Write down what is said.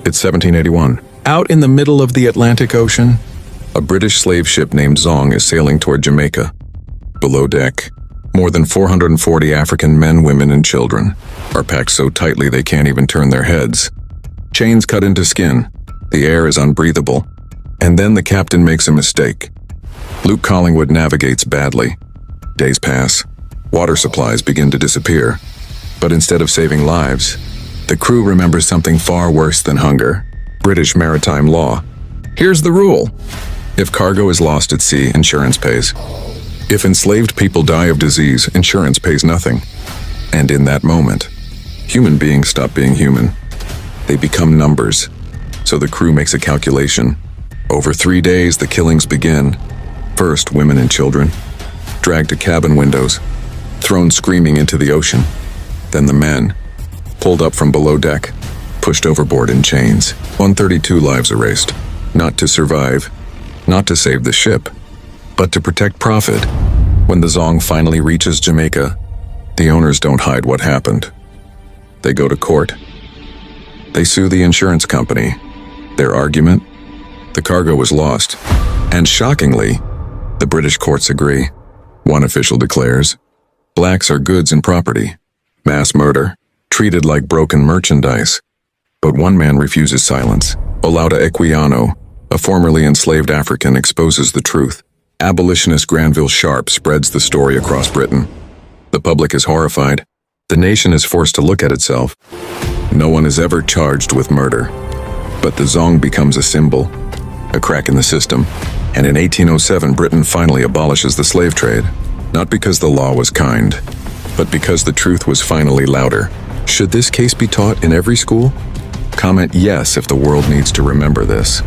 It's 1781. Out in the middle of the Atlantic Ocean, a British slave ship named Zong is sailing toward Jamaica. Below deck, more than 440 African men, women, and children are packed so tightly they can't even turn their heads. Chains cut into skin, the air is unbreathable, and then the captain makes a mistake. Luke Collingwood navigates badly. Days pass, water supplies begin to disappear, but instead of saving lives, the crew remembers something far worse than hunger: British maritime law. Here's the rule: if cargo is lost at sea, insurance pays. If enslaved people die of disease, insurance pays nothing. And in that moment, human beings stop being human. They become numbers. So the crew makes a calculation. Over 3 days, the killings begin. First, women and children, dragged to cabin windows, thrown screaming into the ocean. Then the men, pulled up from below deck, pushed overboard in chains. 132 lives erased. Not to survive, not to save the ship, but to protect profit. When the Zong finally reaches Jamaica, the owners don't hide what happened. They go to court. They sue the insurance company. Their argument? The cargo was lost. And shockingly, the British courts agree. One official declares, blacks are goods and property. Mass murder, treated like broken merchandise. But one man refuses silence. Olaudah Equiano, a formerly enslaved African, exposes the truth. Abolitionist Granville Sharp spreads the story across Britain. The public is horrified. The nation is forced to look at itself. No one is ever charged with murder. But the Zong becomes a symbol, a crack in the system. And in 1807, Britain finally abolishes the slave trade. Not because the law was kind, but because the truth was finally louder. Should this case be taught in every school? Comment yes if the world needs to remember this.